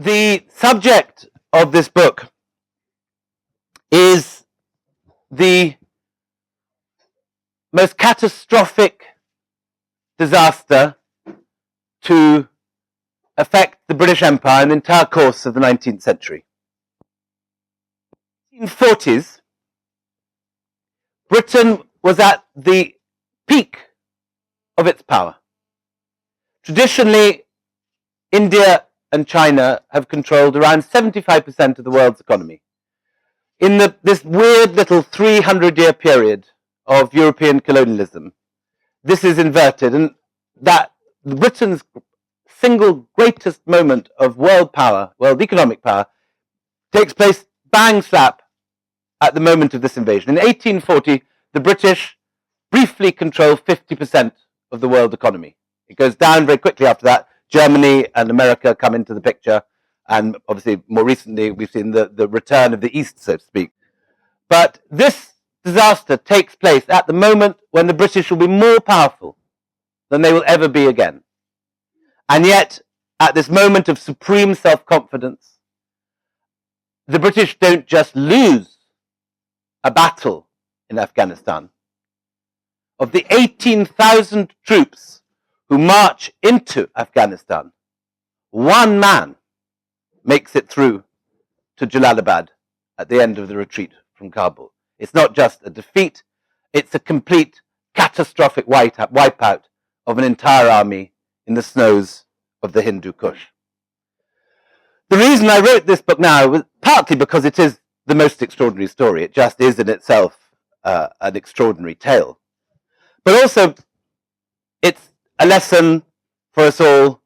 The subject of this book is the most catastrophic disaster to affect the British Empire in the entire course of the 19th century. In the 1940s, Britain was at the peak of its power. Traditionally, India and China have controlled around 75% of the world's economy. In this weird little 300-year period of European colonialism, this is inverted, and that Britain's single greatest moment of world power, world economic power, takes place bang slap at the moment of this invasion. In 1840, the British briefly control 50% of the world economy. It goes down very quickly after that. Germany and America come into the picture, and obviously more recently we've seen the return of the East, so to speak. But this disaster takes place at the moment when the British will be more powerful than they will ever be again. And yet, at this moment of supreme self-confidence, the British don't just lose a battle in Afghanistan. Of the 18,000 troops who march into Afghanistan, one man makes it through to Jalalabad at the end of the retreat from Kabul. It's not just a defeat, it's a complete catastrophic wipeout of an entire army in the snows of the Hindu Kush. The reason I wrote this book now was partly because it is the most extraordinary story. It just is in itself an extraordinary tale. But also, it's a lesson for us all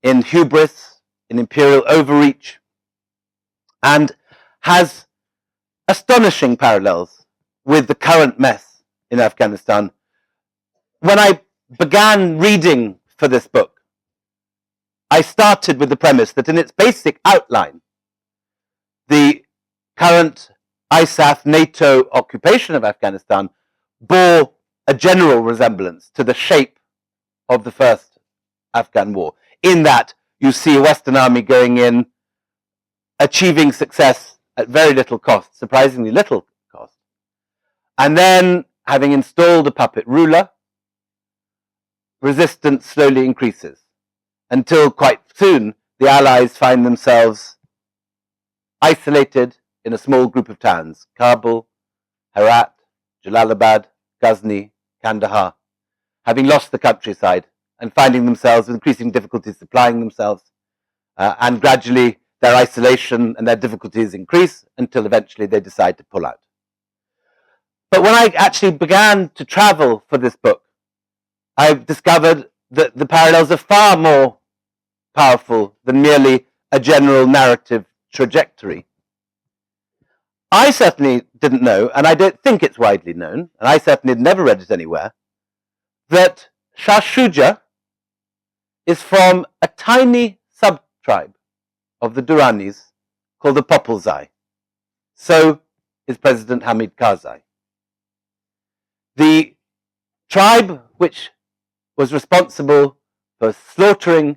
in hubris, in imperial overreach, and has astonishing parallels with the current mess in Afghanistan. When I began reading for this book, I started with the premise that in its basic outline, the current ISAF NATO occupation of Afghanistan bore a general resemblance to the shape of the first Afghan war, in that you see a Western army going in, achieving success at very little cost, surprisingly little cost, and then, having installed a puppet ruler, resistance slowly increases, until quite soon the Allies find themselves isolated in a small group of towns: Kabul, Herat, Jalalabad, Ghazni, Kandahar, having lost the countryside and finding themselves with increasing difficulties supplying themselves, and gradually their isolation and their difficulties increase until eventually they decide to pull out. But when I actually began to travel for this book, I discovered that the parallels are far more powerful than merely a general narrative trajectory. I certainly didn't know, and I don't think it's widely known, and I certainly had never read it anywhere, that Shah Shuja is from a tiny sub-tribe of the Duranis called the Populzai. So is President Hamid Karzai. The tribe which was responsible for slaughtering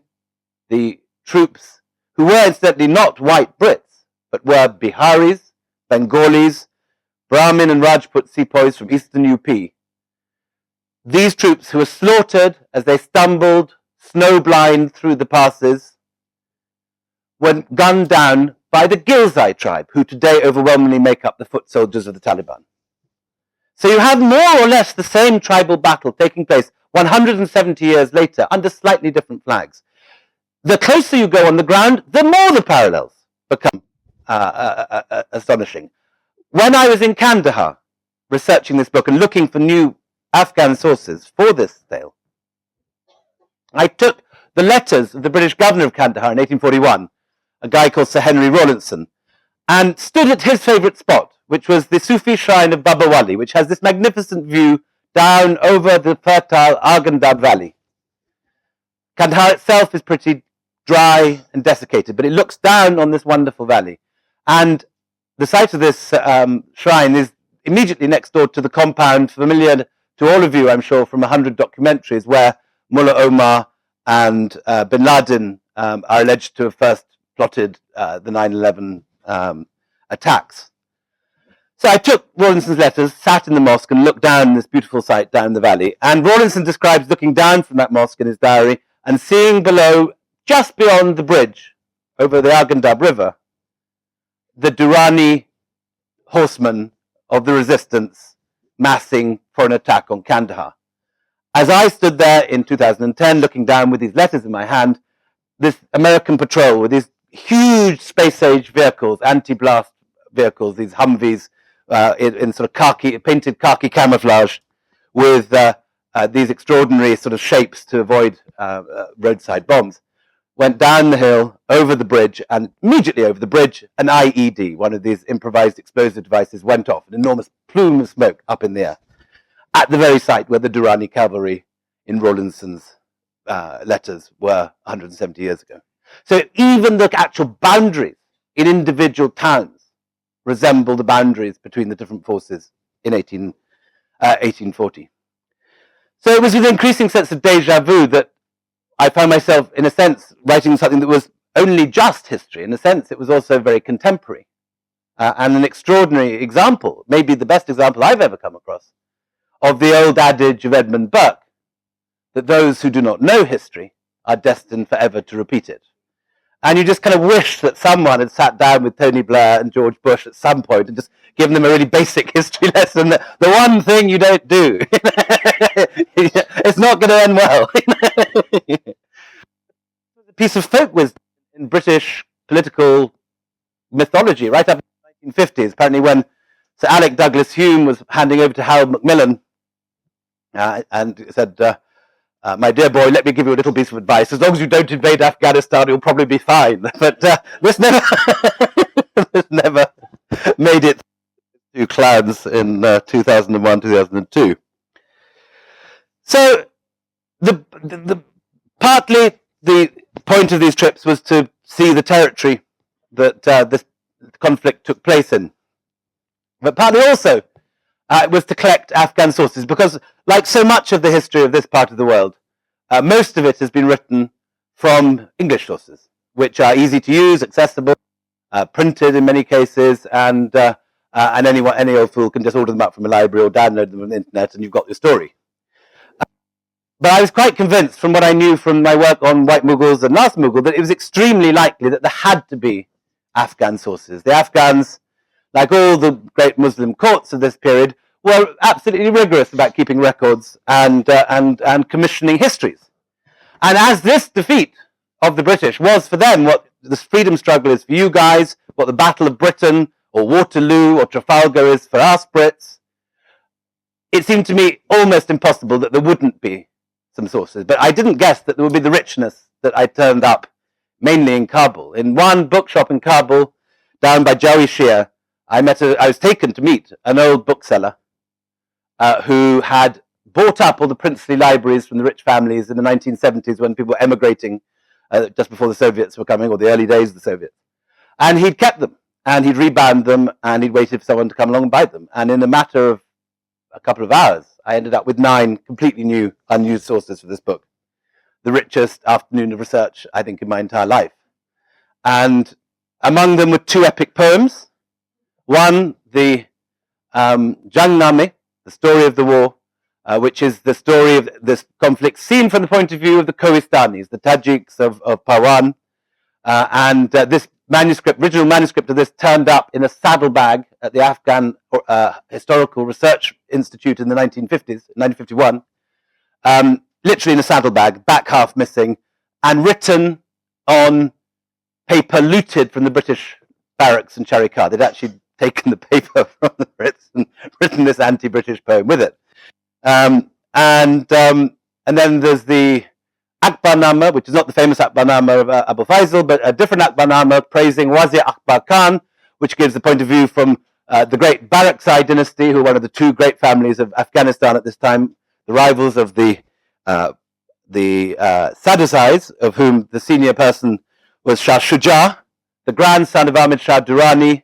the troops, who were incidentally not white Brits, but were Biharis, Bengalis, Brahmin and Rajput sepoys from eastern UP. These troops, who were slaughtered as they stumbled snowblind through the passes, were gunned down by the Ghilzai tribe, who today overwhelmingly make up the foot soldiers of the Taliban. So you have more or less the same tribal battle taking place 170 years later under slightly different flags. The closer you go on the ground, the more the parallels become astonishing. When I was in Kandahar researching this book and looking for new Afghan sources for this tale, I took the letters of the British governor of Kandahar in 1841, a guy called Sir Henry Rawlinson, and stood at his favourite spot, which was the Sufi shrine of Baba Wali, which has this magnificent view down over the fertile Arghandab Valley. Kandahar itself is pretty dry and desiccated, but it looks down on this wonderful valley. And the site of this shrine is immediately next door to the compound, familiar to all of you, I'm sure, from 100 documentaries, where Mullah Omar and bin Laden are alleged to have first plotted the 9/11 attacks. So I took Rawlinson's letters, sat in the mosque, and looked down this beautiful sight down the valley. And Rawlinson describes looking down from that mosque in his diary and seeing below, just beyond the bridge over the Arghandab River, the Durrani horsemen of the resistance massing for an attack on Kandahar. As I stood there in 2010, looking down with these letters in my hand, this American patrol with these huge space-age vehicles, anti-blast vehicles, these Humvees in sort of painted khaki camouflage, with these extraordinary sort of shapes to avoid roadside bombs, went down the hill, over the bridge, and immediately over the bridge, an IED, one of these improvised explosive devices, went off, an enormous plume of smoke up in the air, at the very site where the Durrani cavalry in Rawlinson's letters were 170 years ago. So even the actual boundaries in individual towns resemble the boundaries between the different forces in 1840. So it was with an increasing sense of déjà vu that I found myself, in a sense, writing something that was only just history. In a sense, it was also very contemporary and an extraordinary example, maybe the best example I've ever come across, of the old adage of Edmund Burke, that those who do not know history are destined forever to repeat it. And you just kind of wish that someone had sat down with Tony Blair and George Bush at some point and just given them a really basic history lesson, that the one thing you don't do, it's not going to end well. A piece of folk wisdom in British political mythology, right up in the 1950s, apparently when Sir Alec Douglas Hume was handing over to Harold Macmillan and said, my dear boy, let me give you a little piece of advice. As long as you don't invade Afghanistan, you'll probably be fine. But this never, this never made it to clans in 2001, 2002. So partly the point of these trips was to see the territory that this conflict took place in. But partly also it was to collect Afghan sources, because like so much of the history of this part of the world, most of it has been written from English sources, which are easy to use, accessible, printed in many cases, and any old fool can just order them up from a library or download them on the internet, and you've got your story. But I was quite convinced from what I knew from my work on White Mughals and Last Mughal that it was extremely likely that there had to be Afghan sources. The Afghans, like all the great Muslim courts of this period, were absolutely rigorous about keeping records and commissioning histories. And as this defeat of the British was for them what the freedom struggle is for you guys, what the Battle of Britain or Waterloo or Trafalgar is for us Brits, it seemed to me almost impossible that there wouldn't be some sources. But I didn't guess that there would be the richness that I turned up, mainly in Kabul. In one bookshop in Kabul, down by Jawi Shia, I was taken to meet an old bookseller who had bought up all the princely libraries from the rich families in the 1970s when people were emigrating just before the Soviets were coming, or the early days of the Soviets. And he'd kept them, and he'd rebound them, and he'd waited for someone to come along and buy them. And in a matter of a couple of hours, I ended up with 9 completely new, unused sources for this book. The richest afternoon of research, I think, in my entire life. And among them were 2 epic poems. One, the Jangname, the story of the war, which is the story of this conflict seen from the point of view of the Kohistanis, the Tajiks of Parwan. This manuscript, original manuscript of this, turned up in a saddlebag at the Afghan Historical Research Institute in the 1950s, 1951, literally in a saddlebag, back half missing, and written on paper looted from the British barracks in Charikar. They'd actually taken the paper from the Brits and written this anti-British poem with it. And then there's the Akbarnama, which is not the famous Akbarnama of Abu Faisal, but a different Akbarnama praising Wazir Akbar Khan, which gives the point of view from the great Baraksai dynasty, who were one of the 2 great families of Afghanistan at this time, the rivals of the Sadusais, of whom the senior person was Shah Shuja, the grandson of Ahmad Shah Durrani.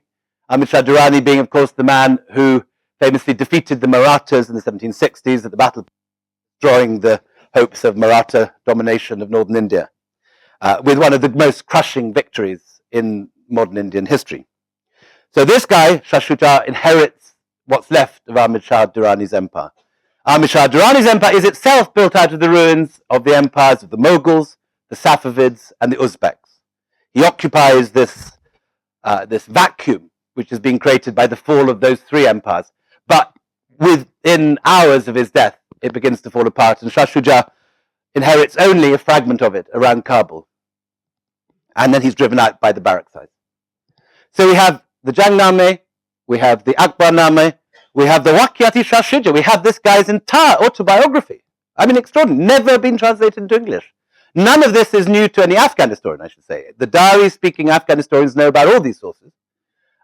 Ahmad Shah Durrani being, of course, the man who famously defeated the Marathas in the 1760s at the battle, destroying the hopes of Maratha domination of northern India, with one of the most crushing victories in modern Indian history. So this guy, Shah Shuja, inherits what's left of Ahmad Shah Durrani's empire. Ahmad Shah Durrani's empire is itself built out of the ruins of the empires of the Mughals, the Safavids, and the Uzbeks. He occupies this vacuum which has been created by the fall of those three empires. But within hours of his death, it begins to fall apart, and Shah Shuja inherits only a fragment of it around Kabul. And then he's driven out by the Barakzais. So we have the Jangnameh, we have the Akbarnameh, we have the Wakyati Shah Shuja, we have this guy's entire autobiography. I mean, extraordinary, never been translated into English. None of this is new to any Afghan historian, I should say. The Dari-speaking Afghan historians know about all these sources.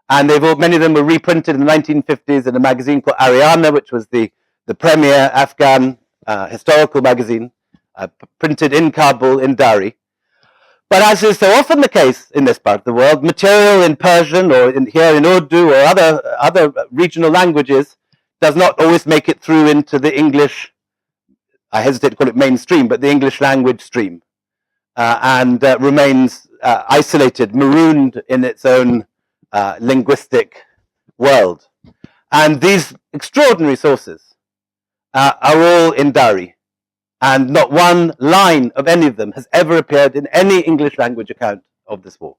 And many of them were reprinted in the 1950s in a magazine called Ariana, which was the premier Afghan historical magazine, printed in Kabul, in Dari. But as is so often the case in this part of the world, material in Persian or here in Urdu or other regional languages does not always make it through into the English, I hesitate to call it mainstream, but the English language stream, and remains isolated, marooned in its own linguistic world. And these extraordinary sources are all in Dari. And not one line of any of them has ever appeared in any English language account of this war.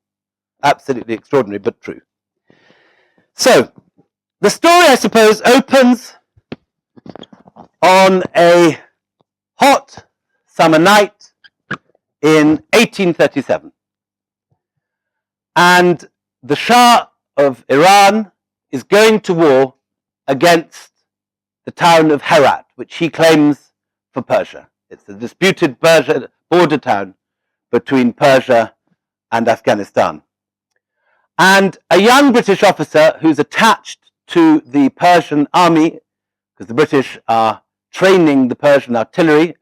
Absolutely extraordinary, but true. So, the story, I suppose, opens on a hot summer night in 1837. And the Shah of Iran is going to war against the town of Herat, which he claims for Persia. It's a disputed border town between Persia and Afghanistan. And a young British officer who's attached to the Persian army, because the British are training the Persian artillery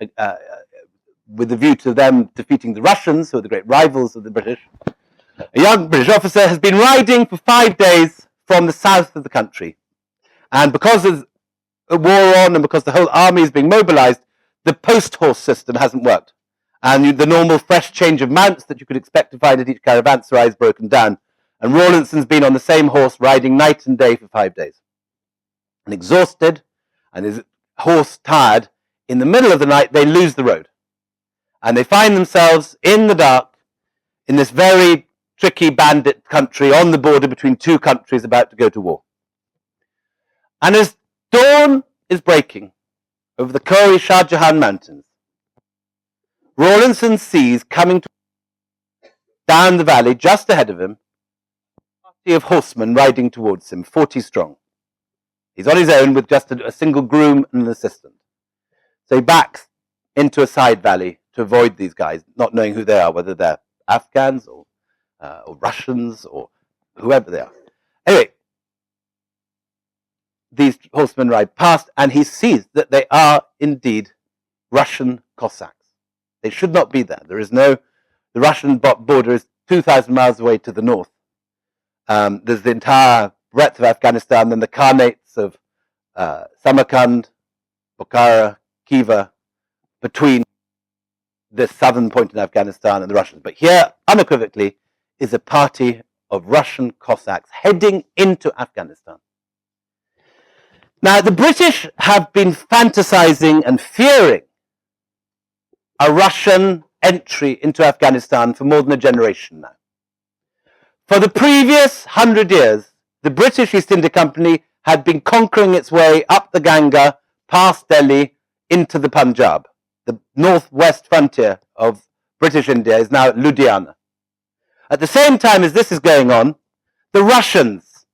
with a view to them defeating the Russians, who are the great rivals of the British. A young British officer has been riding for 5 days from the south of the country. And because of a war on and because the whole army is being mobilized, the post-horse system hasn't worked. And the normal fresh change of mounts that you could expect to find at each caravanserai is broken down. And Rawlinson's been on the same horse riding night and day for 5 days. And exhausted, and his horse tired, in the middle of the night, they lose the road. And they find themselves in the dark, in this very tricky bandit country on the border between two countries about to go to war. And as dawn is breaking over the Kori Shah Jahan mountains, Rawlinson sees coming down the valley just ahead of him a party of horsemen riding towards him, 40 strong. He's on his own with just a single groom and an assistant. So he backs into a side valley to avoid these guys, not knowing who they are, whether they're Afghans or Russians or whoever they are. Anyway, these horsemen ride past and he sees that they are indeed Russian Cossacks. They should not be there. The Russian border is 2,000 miles away to the north. There's the entire breadth of Afghanistan and the Khanates of Samarkand, Bukhara, Khiva, between this southern point in Afghanistan and the Russians. But here, unequivocally, is a party of Russian Cossacks heading into Afghanistan. Now, the British have been fantasizing and fearing a Russian entry into Afghanistan for more than a generation now. For the previous 100 years, the British East India Company had been conquering its way up the Ganga, past Delhi, into the Punjab. The northwest frontier of British India is now at Ludhiana. At the same time as this is going on, the Russians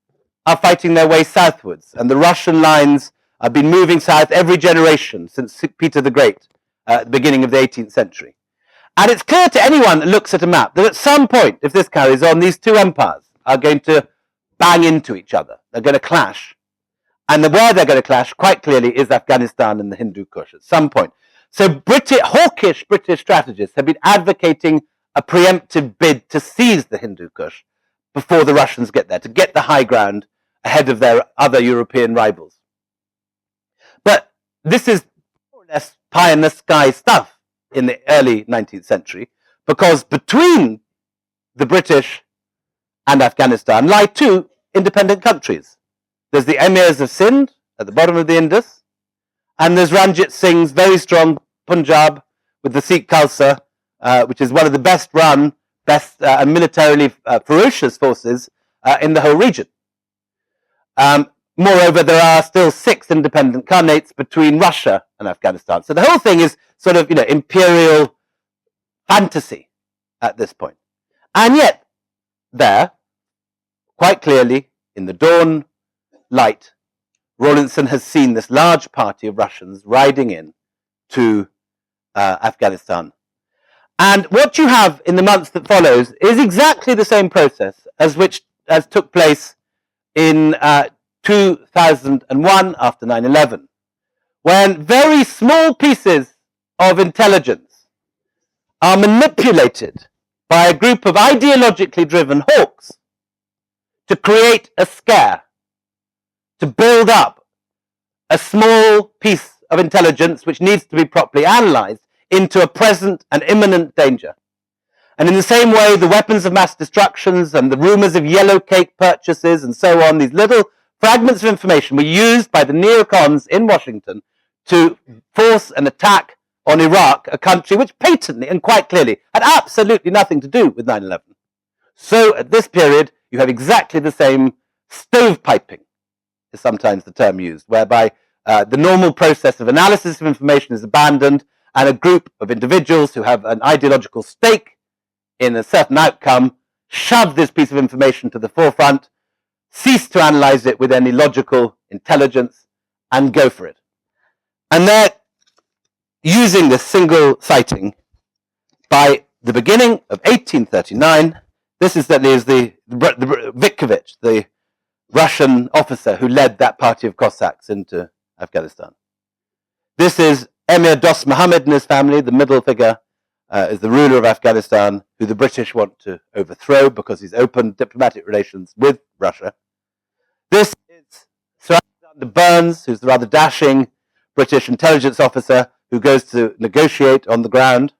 are fighting their way southwards, and the Russian lines have been moving south every generation since Peter the Great at the beginning of the 18th century. And it's clear to anyone that looks at a map that at some point, if this carries on, these two empires are going to bang into each other. They're going to clash. And where they're going to clash, quite clearly, is Afghanistan and the Hindu Kush at some point. So hawkish British strategists have been advocating a preemptive bid to seize the Hindu Kush before the Russians get there, to get the high ground ahead of their other European rivals. But this is more or less pie in the sky stuff in the early 19th century, because between the British and Afghanistan lie two independent countries. There's the Emirs of Sindh at the bottom of the Indus, and there's Ranjit Singh's very strong Punjab with the Sikh Khalsa, which is one of the best run, and militarily ferocious forces in the whole region. Moreover, there are still 6 independent khanates between Russia and Afghanistan. So the whole thing is sort of, imperial fantasy at this point. And yet, there, quite clearly, in the dawn light, Rawlinson has seen this large party of Russians riding in to Afghanistan. And what you have in the months that follows is exactly the same process as took place in 2001 after 9/11, when very small pieces of intelligence are manipulated by a group of ideologically driven hawks to create a scare, to build up a small piece of intelligence which needs to be properly analyzed into a present and imminent danger. And in the same way, the weapons of mass destructions and the rumors of yellow cake purchases and so on, these little fragments of information were used by the neocons in Washington to force an attack on Iraq, a country which patently and quite clearly had absolutely nothing to do with 9/11. So at this period, you have exactly the same stovepiping, is sometimes the term used, whereby the normal process of analysis of information is abandoned, and a group of individuals who have an ideological stake in a certain outcome shove this piece of information to the forefront, cease to analyze it with any logical intelligence, and go for it. And they're using this single sighting by the beginning of 1839. This is the Vitkovich, the Russian officer who led that party of Cossacks into Afghanistan. This is Emir Dost Muhammad and his family. The middle figure is the ruler of Afghanistan, who the British want to overthrow because he's opened diplomatic relations with Russia. This is Sir Alexander Burns, who's the rather dashing British intelligence officer who goes to negotiate on the ground.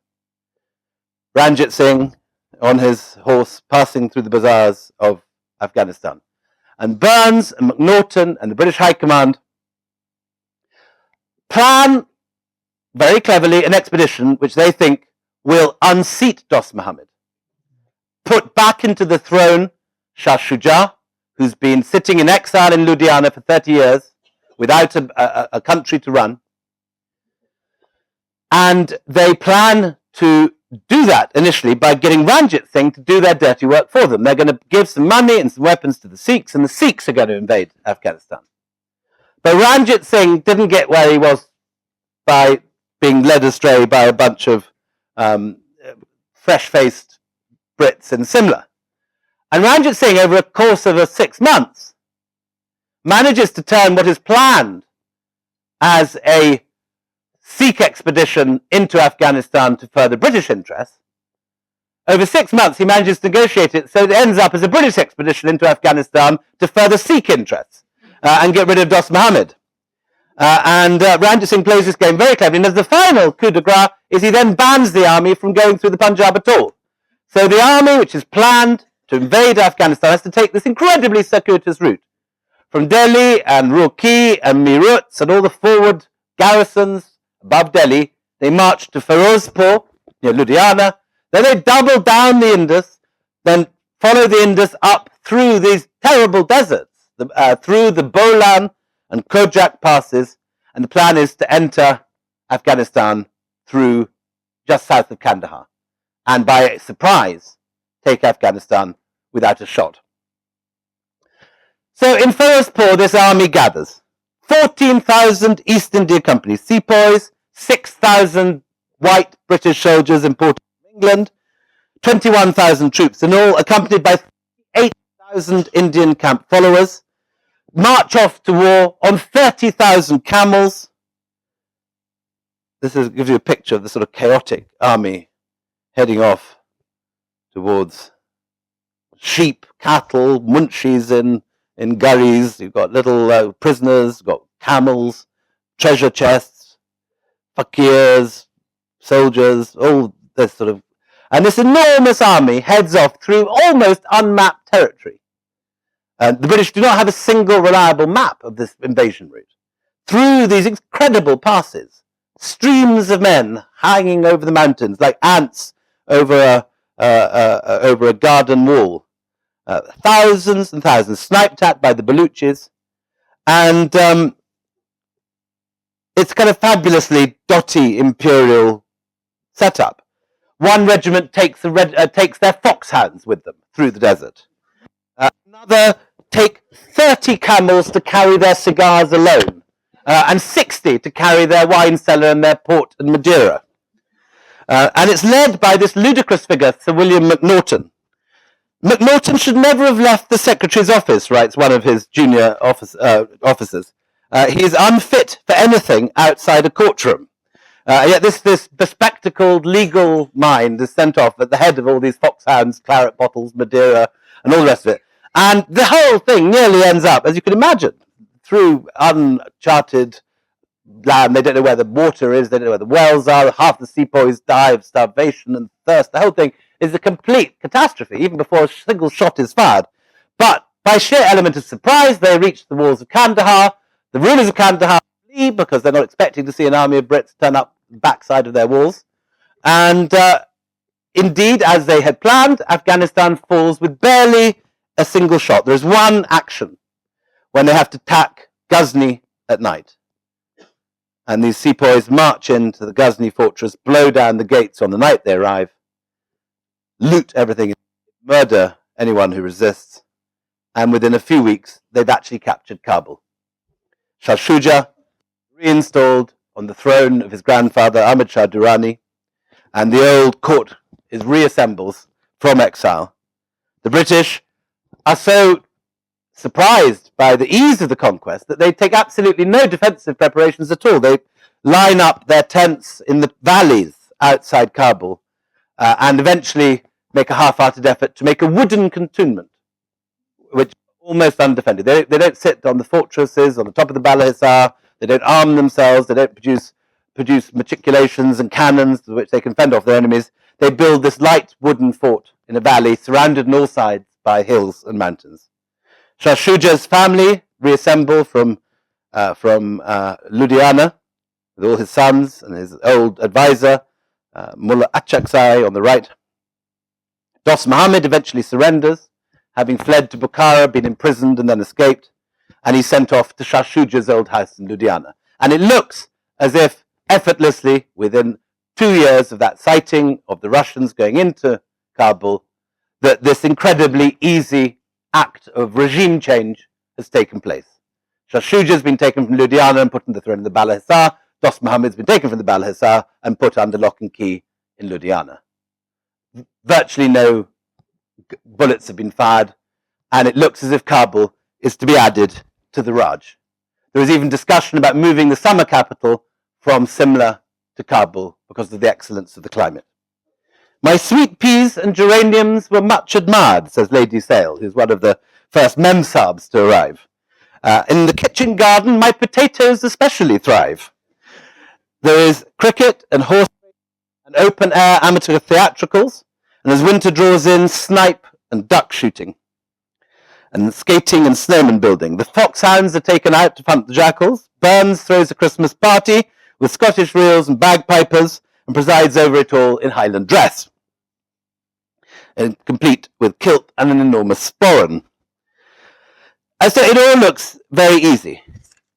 Ranjit Singh on his horse passing through the bazaars of Afghanistan. And Burns and McNaughton and the British High Command plan very cleverly an expedition which they think will unseat Dost Muhammad, put back into the throne Shah Shuja, who's been sitting in exile in Ludhiana for 30 years without a country to run. And they plan to do that initially by getting Ranjit Singh to do their dirty work for them. They're going to give some money and some weapons to the Sikhs, and the Sikhs are going to invade Afghanistan. But Ranjit Singh didn't get where he was by being led astray by a bunch of fresh-faced Brits in Simla. And Ranjit Singh, over a course of 6 months, manages to turn what is planned as a Sikh expedition into Afghanistan to further British interests. Over 6 months, he manages to negotiate it so it ends up as a British expedition into Afghanistan to further Sikh interests and get rid of Dost Muhammad. And Ranjit Singh plays this game very cleverly. And as the final coup de grace is he then bans the army from going through the Punjab at all. So the army, which is planned to invade Afghanistan, has to take this incredibly circuitous route. From Delhi and Roorkee and Meerut and all the forward garrisons above Delhi, they march to Firozpur, near Ludhiana. Then they double down the Indus, then follow the Indus up through these terrible deserts, through the Bolan and Kojak passes, and the plan is to enter Afghanistan through just south of Kandahar, and by surprise take Afghanistan without a shot. So in Firozpur, this army gathers 14,000 East India Company sepoys, 6,000 white British soldiers imported from England, 21,000 troops in all, accompanied by 8,000 Indian camp followers, march off to war on 30,000 camels. This gives you a picture of the sort of chaotic army heading off towards sheep, cattle, munchies in gurries. You've got little prisoners, you've got camels, treasure chests, fakirs, soldiers, all this sort of. And this enormous army heads off through almost unmapped territory. The British do not have a single reliable map of this invasion route. Through these incredible passes, streams of men hanging over the mountains like ants over a garden wall. Thousands and thousands sniped at by the Baluchis. And it's kind of fabulously dotty imperial setup. One regiment takes their foxhounds with them through the desert. Another take 30 camels to carry their cigars alone, and 60 to carry their wine cellar and their port and Madeira. And it's led by this ludicrous figure, Sir William Macnaghten. Macnaghten should never have left the secretary's office, writes one of his junior officers. He is unfit for anything outside a courtroom. Yet this bespectacled legal mind is sent off at the head of all these foxhounds, claret bottles, Madeira, and all the rest of it. And the whole thing nearly ends up, as you can imagine, through uncharted land. They don't know where the water is, they don't know where the wells are, half the sepoys die of starvation and thirst. The whole thing is a complete catastrophe, even before a single shot is fired. But by sheer element of surprise, they reach the walls of Kandahar. The rulers of Kandahar flee because they're not expecting to see an army of Brits turn up the backside of their walls. And indeed, as they had planned, Afghanistan falls with barely a single shot. There is one action when they have to attack Ghazni at night. And these sepoys march into the Ghazni fortress, blow down the gates on the night they arrive, loot everything, murder anyone who resists, and within a few weeks, they've actually captured Kabul. Shah Shuja, reinstalled on the throne of his grandfather, Ahmad Shah Durrani, and the old court is reassembles from exile. The British are so surprised by the ease of the conquest that they take absolutely no defensive preparations at all. They line up their tents in the valleys outside Kabul and eventually make a half-hearted effort to make a wooden cantonment, which is almost undefended. They don't sit on the fortresses on the top of the Bala Hissar. They don't arm themselves. They don't produce matriculations and cannons with which they can fend off their enemies. They build this light wooden fort in a valley surrounded on all sides by hills and mountains. Shah Shuja's family reassemble from Ludhiana with all his sons and his old advisor, Mullah Achakzai on the right. Dost Muhammad eventually surrenders, having fled to Bukhara, been imprisoned and then escaped, and he's sent off to Shah Shuja's old house in Ludhiana. And it looks as if effortlessly, within 2 years of that sighting of the Russians going into Kabul, that this incredibly easy act of regime change has taken place. Shah Shuja's been taken from Ludhiana and put on the throne of the Bala Hissar. Dost Muhammad's been taken from the Bala Hissar and put under lock and key in Ludhiana. Virtually no bullets have been fired, and it looks as if Kabul is to be added to the Raj. There is even discussion about moving the summer capital from Simla to Kabul because of the excellence of the climate. My sweet peas and geraniums were much admired, says Lady Sale, who's one of the first memsahbs to arrive. In the kitchen garden, my potatoes especially thrive. There is cricket and horse and open-air amateur theatricals, and as winter draws in, snipe and duck shooting, and skating and snowman building. The foxhounds are taken out to hunt the jackals. Burns throws a Christmas party with Scottish reels and bagpipers and presides over it all in Highland dress, and complete with kilt and an enormous sporran. So it all looks very easy.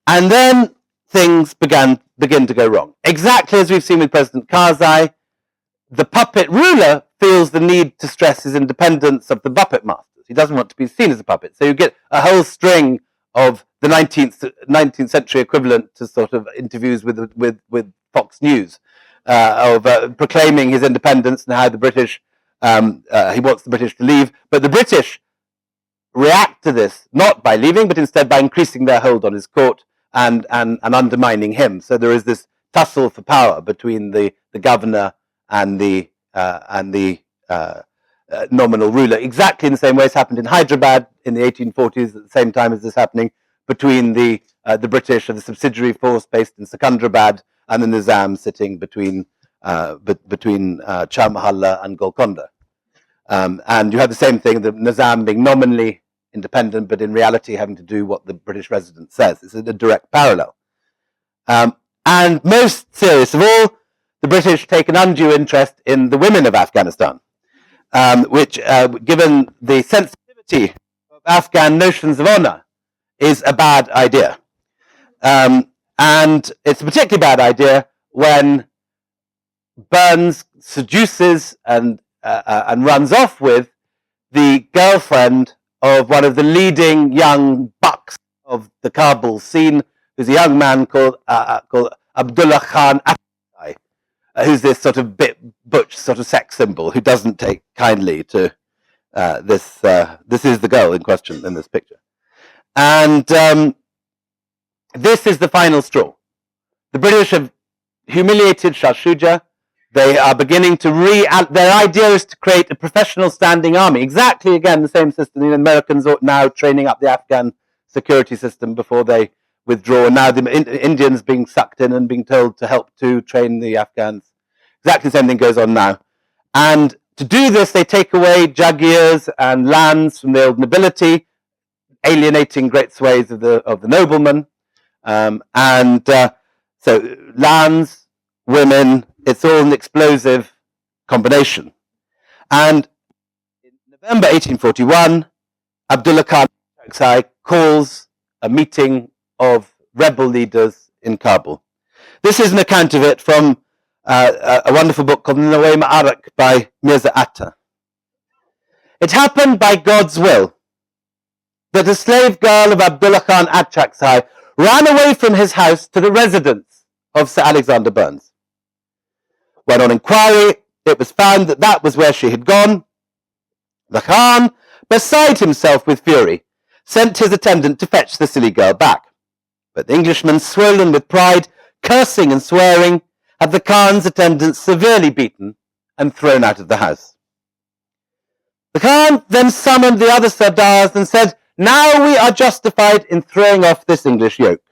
And then things begin to go wrong. Exactly as we've seen with President Karzai, the puppet ruler feels the need to stress his independence of the puppet masters. He doesn't want to be seen as a puppet. So you get a whole string of the 19th century equivalent to sort of interviews with Fox News of proclaiming his independence and how the British, he wants the British to leave. But the British react to this not by leaving, but instead by increasing their hold on his court and undermining him. So there is this tussle for power between the governor and the nominal ruler, exactly in the same way it's happened in Hyderabad in the 1840s, at the same time as this happening between the British and the subsidiary force based in Secunderabad and the Nizam sitting between between Char Mahalla and Golconda. And you have the same thing, the Nizam being nominally independent, but in reality having to do what the British resident says. It's a direct parallel. And most serious of all, the British take an undue interest in the women of Afghanistan, which, given the sensitivity of Afghan notions of honor, is a bad idea. And it's a particularly bad idea when Burns seduces and runs off with the girlfriend of one of the leading young bucks of the Kabul scene, who's a young man called Abdullah Khan Atai, who's this sort of bit butch sort of sex symbol who doesn't take kindly to this. This is the girl in question in this picture. And this is the final straw. The British have humiliated Shah Shuja. They are beginning to their idea is to create a professional standing army. Exactly, again, the same system. The Americans are now training up the Afghan security system before they withdraw. And now the Indians being sucked in and being told to help to train the Afghans. Exactly the same thing goes on now. And to do this, they take away jagirs and lands from the old nobility, alienating great swathes of the noblemen. So lands, women, it's all an explosive combination. And in November 1841, Abdullah Khan calls a meeting of rebel leaders in Kabul. This is an account of it from a wonderful book called Nawai Ma'arak by Mirza Atta. It happened by God's will that a slave girl of Abdullah Khan Atchaksai ran away from his house to the residence of Sir Alexander Burns. When on inquiry, it was found that that was where she had gone. The Khan, beside himself with fury, sent his attendant to fetch the silly girl back. But the Englishman, swollen with pride, cursing and swearing, had the Khan's attendant severely beaten and thrown out of the house. The Khan then summoned the other Sardars and said, "Now we are justified in throwing off this English yoke.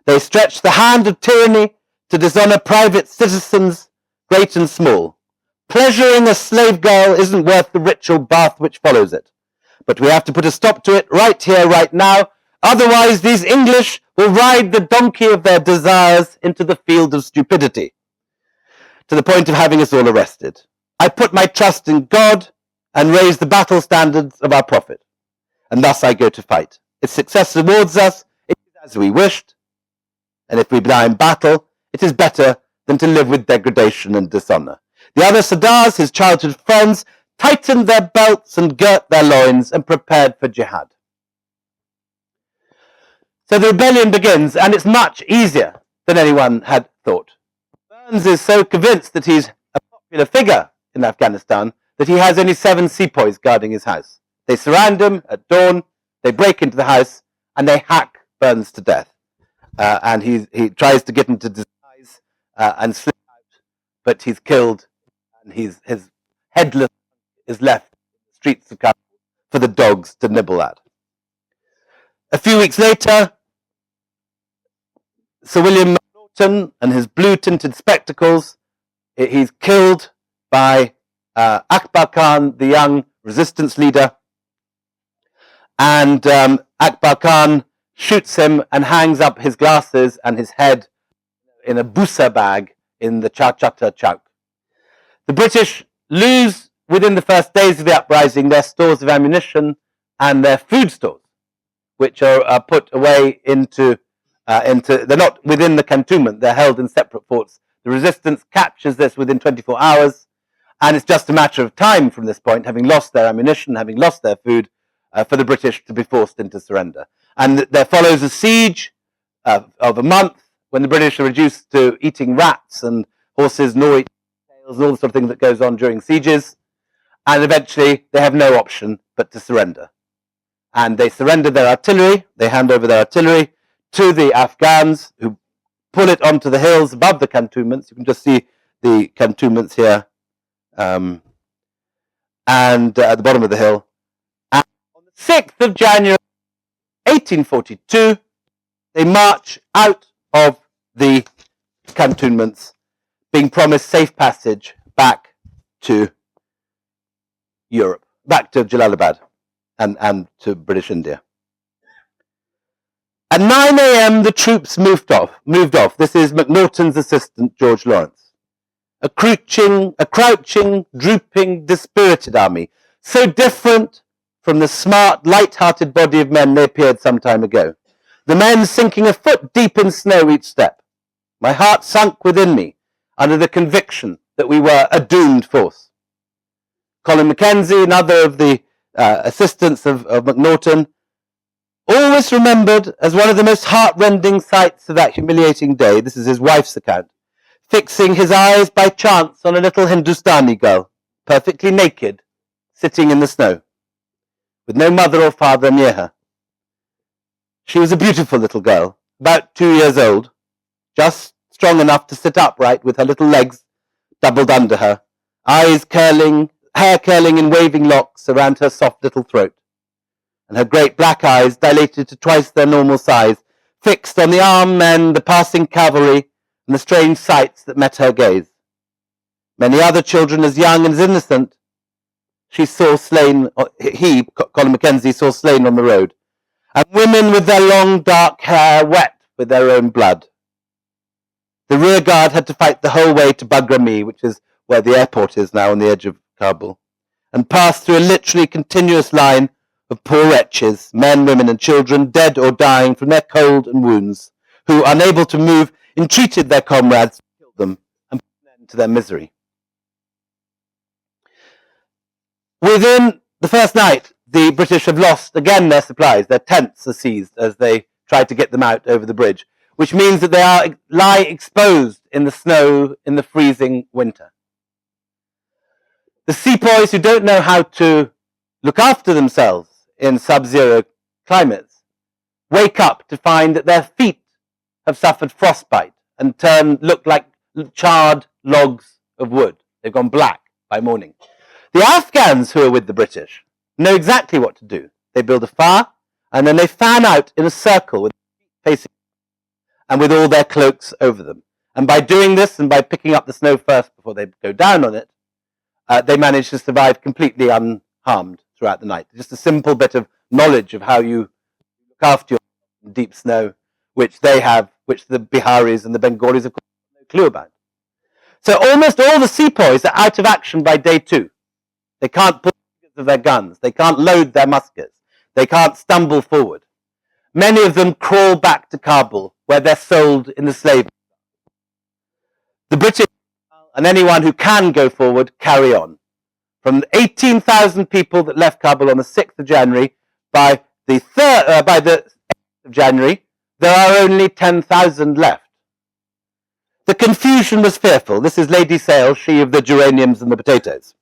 They stretch the hand of tyranny to dishonor private citizens, great and small. Pleasuring a slave girl isn't worth the ritual bath which follows it. But we have to put a stop to it right here, right now. Otherwise, these English will ride the donkey of their desires into the field of stupidity, to the point of having us all arrested. I put my trust in God and raise the battle standards of our prophet. And thus I go to fight. If success rewards us, it is as we wished. And if we die in battle, it is better than to live with degradation and dishonor." The other Sardars, his childhood friends, tightened their belts and girt their loins and prepared for jihad. So the rebellion begins, and it's much easier than anyone had thought. Burns is so convinced that he's a popular figure in Afghanistan that he has only 7 sepoys guarding his house. They surround him at dawn, they break into the house, and they hack Burns to death. And he tries to get him to disguise and slip out, but he's killed, and his headless is left in the streets of Kabul for the dogs to nibble at. A few weeks later, Sir William Norton and his blue-tinted spectacles, he's killed by Akbar Khan, the young resistance leader. And Akbar Khan shoots him and hangs up his glasses and his head in a busa bag in the Chachata Chowk. The British lose, within the first days of the uprising, their stores of ammunition and their food stores, which are put away into they're not within the cantonment, they're held in separate forts. The resistance captures this within 24 hours, and it's just a matter of time from this point, having lost their ammunition, having lost their food, for the British to be forced into surrender. And there follows a siege of a month when the British are reduced to eating rats and horses, gnaw tails, and all the sort of thing that goes on during sieges. And eventually they have no option but to surrender. And they surrender their artillery, they hand over their artillery to the Afghans, who pull it onto the hills above the cantonments. You can just see the cantonments here, and at the bottom of the hill. And on the 6th of January 1842, they march out of the cantonments being promised safe passage back to Europe, back to Jalalabad and to British India. At 9 a.m., the troops moved off. This is Macnaghten's assistant, George Lawrence. A crouching, drooping, dispirited army, so different from the smart, light-hearted body of men they appeared some time ago. The men sinking a foot deep in snow each step. My heart sunk within me under the conviction that we were a doomed force. Colin Mackenzie, another of the assistants of Macnaghten, always remembered as one of the most heart-rending sights of that humiliating day, this is his wife's account, fixing his eyes by chance on a little Hindustani girl, perfectly naked, sitting in the snow, with no mother or father near her. She was a beautiful little girl, about 2 years old, just strong enough to sit upright with her little legs doubled under her, eyes curling, hair curling in waving locks around her soft little throat, and her great black eyes, dilated to twice their normal size, fixed on the armed men, the passing cavalry, and the strange sights that met her gaze. Many other children as young and as innocent he, Colin Mackenzie, saw slain on the road, and women with their long dark hair wet with their own blood. The rear guard had to fight the whole way to Bagrami, which is where the airport is now on the edge of Kabul, and pass through a literally continuous line of poor wretches, men, women and children, dead or dying from their cold and wounds, who, unable to move, entreated their comrades to kill them and put an end to their misery. Within the first night, the British have lost again their supplies. Their tents are seized as they try to get them out over the bridge, which means that they lie exposed in the snow in the freezing winter. The sepoys who don't know how to look after themselves in sub-zero climates wake up to find that their feet have suffered frostbite and look like charred logs of wood. They've gone black by morning. The Afghans who are with the British know exactly what to do. They build a fire and then they fan out in a circle with facing and with all their cloaks over them. And by doing this and by picking up the snow first before they go down on it, they manage to survive completely unharmed throughout the night. Just a simple bit of knowledge of how you look after your deep snow, which they have, which the Biharis and the Bengalis have no clue about. So almost all the sepoys are out of action by day 2. They can't pull the triggers of their guns. They can't load their muskets. They can't stumble forward. Many of them crawl back to Kabul, where they're sold in the slave. The British and anyone who can go forward carry on. From 18,000 people that left Kabul on the 6th of January, by the 8th of January, there are only 10,000 left. The confusion was fearful. This is Lady Sale, she of the geraniums and the potatoes.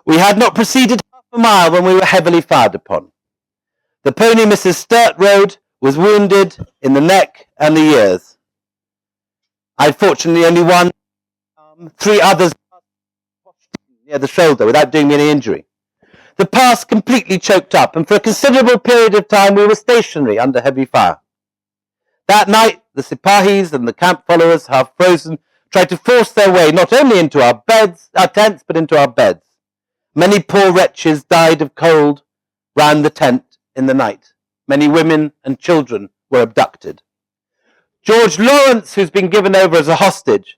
We had not proceeded half a mile when we were heavily fired upon. The pony Mrs. Sturt rode was wounded in the neck and the ears. I fortunately only one, 3 others near the shoulder without doing me any injury. The pass completely choked up, and for a considerable period of time we were stationary under heavy fire. That night the Sipahis and the camp followers, half frozen, tried to force their way not only into our tents, but into our beds. Many poor wretches died of cold round the tent in the night. Many women and children were abducted. George Lawrence, who's been given over as a hostage,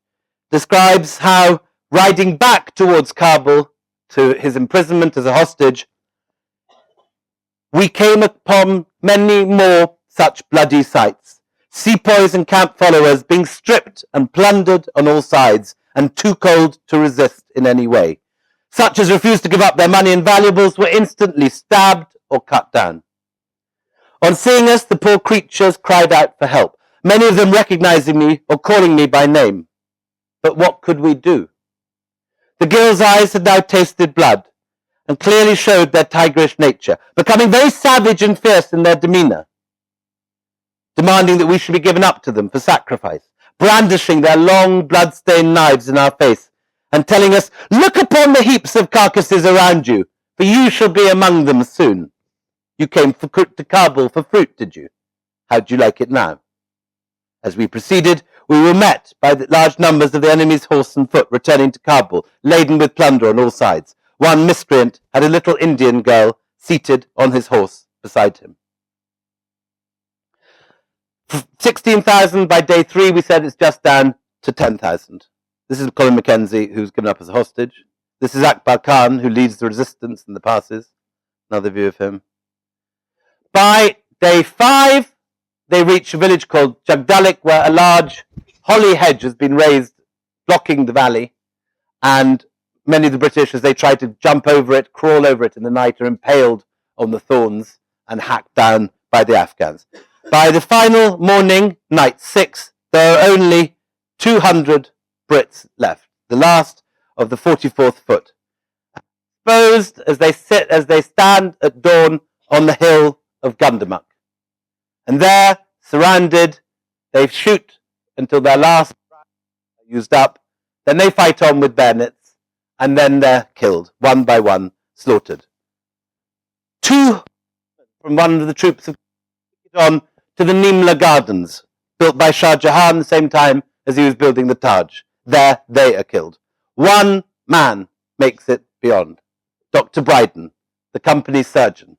describes how, riding back towards Kabul to his imprisonment as a hostage, we came upon many more such bloody sights. Sepoys and camp followers being stripped and plundered on all sides and too cold to resist in any way. Such as refused to give up their money and valuables were instantly stabbed or cut down. On seeing us, the poor creatures cried out for help, many of them recognizing me or calling me by name. But what could we do? The girls' eyes had now tasted blood and clearly showed their tigerish nature, becoming very savage and fierce in their demeanor, demanding that we should be given up to them for sacrifice, brandishing their long blood-stained knives in our face, and telling us, "Look upon the heaps of carcasses around you, for you shall be among them soon. You came to Kabul for fruit, did you? How do you like it now?" As we proceeded, We were met by the large numbers of the enemy's horse and foot returning to Kabul, laden with plunder on all sides. One miscreant had a little Indian girl seated on his horse beside him. 16,000 by day 3, we said it's just down to 10,000. This is Colin Mackenzie, who's given up as a hostage. This is Akbar Khan, who leads the resistance in the passes. Another view of him. By day 5, they reach a village called Jagdalik, where a large holly hedge has been raised, blocking the valley, and many of the British, as they try to jump over it, crawl over it in the night, are impaled on the thorns and hacked down by the Afghans. By the final morning, night 6, there are only 200 Brits left, the last of the 44th foot, exposed as they stand at dawn on the hill of Gundamuk. And there, surrounded, they shoot until their last are used up. Then they fight on with bayonets, and then they're killed, one by one, slaughtered. 2 from one of the troops have on to the Nimla Gardens, built by Shah Jahan the same time as he was building the Taj. There they are killed. 1 man makes it beyond, Dr. Bryden, the company's surgeon.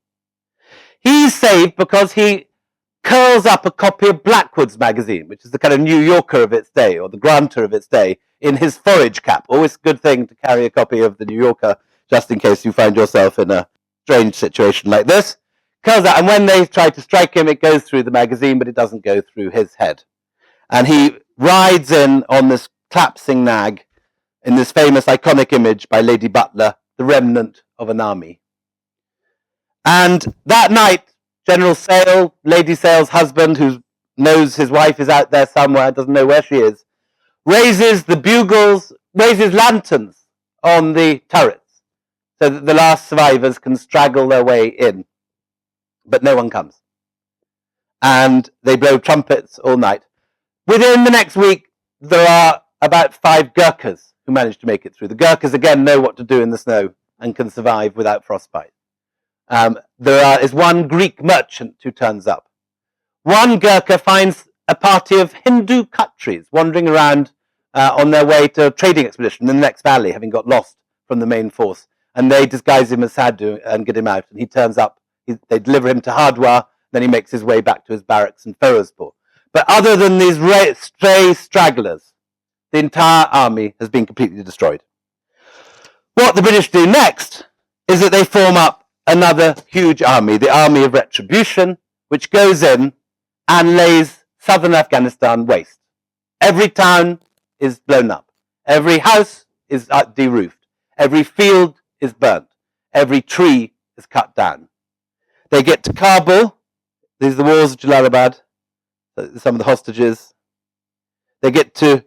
He's saved because he curls up a copy of Blackwood's magazine, which is the kind of New Yorker of its day, or the Granter of its day, in his forage cap. Always a good thing to carry a copy of the New Yorker, just in case you find yourself in a strange situation like this. Curls out, and when they try to strike him, it goes through the magazine, but it doesn't go through his head. And he rides in on this collapsing nag in this famous iconic image by Lady Butler, the remnant of an army. And that night, General Sale, Lady Sale's husband, who knows his wife is out there somewhere, doesn't know where she is, raises the bugles, raises lanterns on the turrets so that the last survivors can straggle their way in. But no one comes. And they blow trumpets all night. Within the next week, there are about 5 Gurkhas who manage to make it through. The Gurkhas, again, know what to do in the snow and can survive without frostbite. There is 1 Greek merchant who turns up. 1 Gurkha finds a party of Hindu Khatris wandering around on their way to a trading expedition in the next valley, having got lost from the main force. And they disguise him as Sadhu and get him out. And he turns up. They deliver him to Hardwar. Then he makes his way back to his barracks in Ferozpur. But other than these stray stragglers, the entire army has been completely destroyed. What the British do next is that they form up another huge army, the army of Retribution, which goes in and lays southern Afghanistan waste. Every town is blown up. Every house is de-roofed. Every field is burnt. Every tree is cut down. They get to Kabul. These are the walls of Jalalabad. Some of the hostages. They get to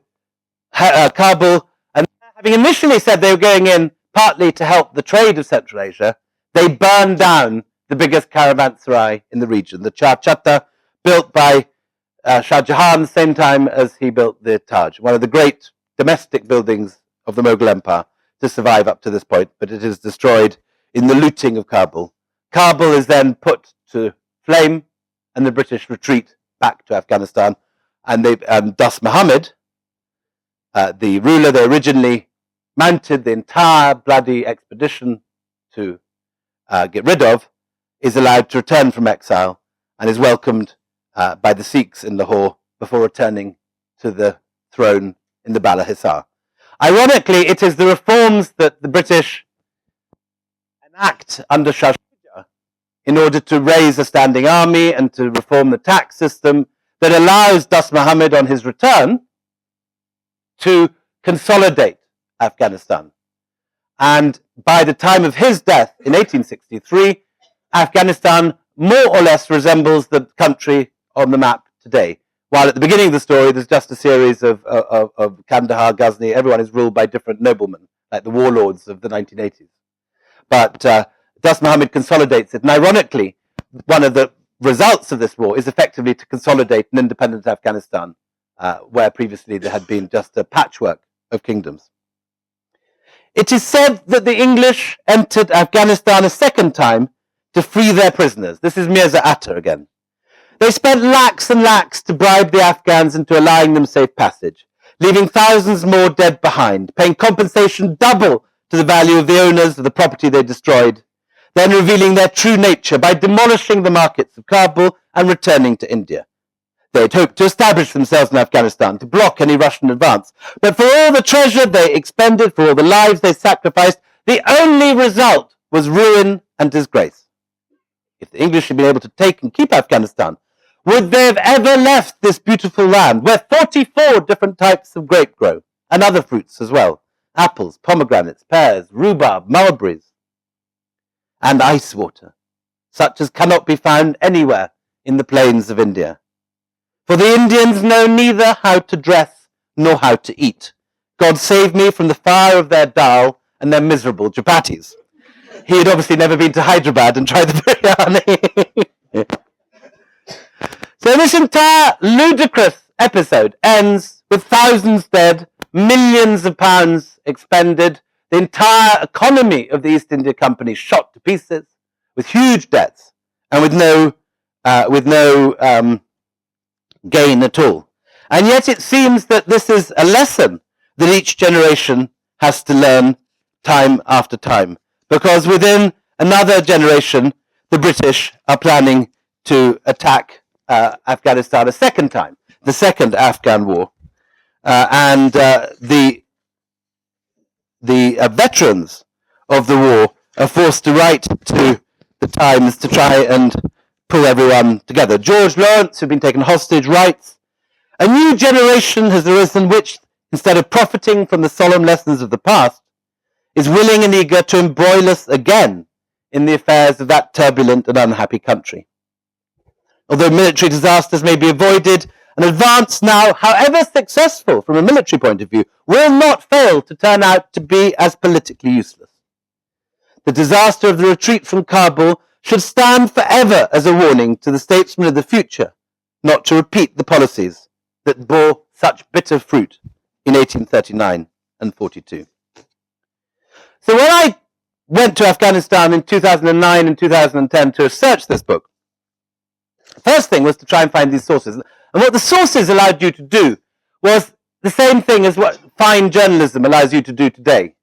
Kabul, and having initially said they were going in partly to help the trade of Central Asia, they burn down the biggest caravanserai in the region, the Char Chatta, built by Shah Jahan the same time as he built the Taj, one of the great domestic buildings of the Mughal Empire to survive up to this point, but it is destroyed in the looting of Kabul. Kabul is then put to flame, and the British retreat back to Afghanistan, and Dost Muhammad, the ruler they originally mounted the entire bloody expedition to get rid of, is allowed to return from exile and is welcomed by the Sikhs in Lahore before returning to the throne in the Bala Hissar. Ironically, it is the reforms that the British enact under Shah Shuja in order to raise a standing army and to reform the tax system that allows Dost Muhammad on his return to consolidate Afghanistan. And by the time of his death in 1863, Afghanistan more or less resembles the country on the map today. While at the beginning of the story, there's just a series of Kandahar, Ghazni, everyone is ruled by different noblemen, like the warlords of the 1980s. But Dost Muhammad consolidates it. And ironically, one of the results of this war is effectively to consolidate an independent Afghanistan, where previously there had been just a patchwork of kingdoms. It is said that the English entered Afghanistan a second time to free their prisoners. This is Mirza Atta again. They spent lakhs and lakhs to bribe the Afghans into allowing them safe passage, leaving thousands more dead behind, paying compensation double to the value of the owners of the property they destroyed, then revealing their true nature by demolishing the markets of Kabul and returning to India. They had hoped to establish themselves in Afghanistan, to block any Russian advance. But for all the treasure they expended, for all the lives they sacrificed, the only result was ruin and disgrace. If the English had been able to take and keep Afghanistan, would they have ever left this beautiful land where 44 different types of grape grow, and other fruits as well? Apples, pomegranates, pears, rhubarb, mulberries, and ice water, such as cannot be found anywhere in the plains of India. For the Indians know neither how to dress nor how to eat. God save me from the fire of their dal and their miserable chapatis. He had obviously never been to Hyderabad and tried the biryani. So this entire ludicrous episode ends with thousands dead, millions of pounds expended, the entire economy of the East India Company shot to pieces, with huge debts and with no gain at all. And yet it seems that this is a lesson that each generation has to learn time after time, because within another generation, the British are planning to attack Afghanistan a second time, the Second Afghan War, and the veterans of the war are forced to write to the Times to try and pull everyone together. George Lawrence, who'd been taken hostage, writes, "A new generation has arisen which, instead of profiting from the solemn lessons of the past, is willing and eager to embroil us again in the affairs of that turbulent and unhappy country. Although military disasters may be avoided, an advance now, however successful from a military point of view, will not fail to turn out to be as politically useless. The disaster of the retreat from Kabul should stand forever as a warning to the statesmen of the future not to repeat the policies that bore such bitter fruit in 1839 and 42. So when I went to Afghanistan in 2009 and 2010 to research this book, the first thing was to try and find these sources. And what the sources allowed you to do was the same thing as what fine journalism allows you to do today.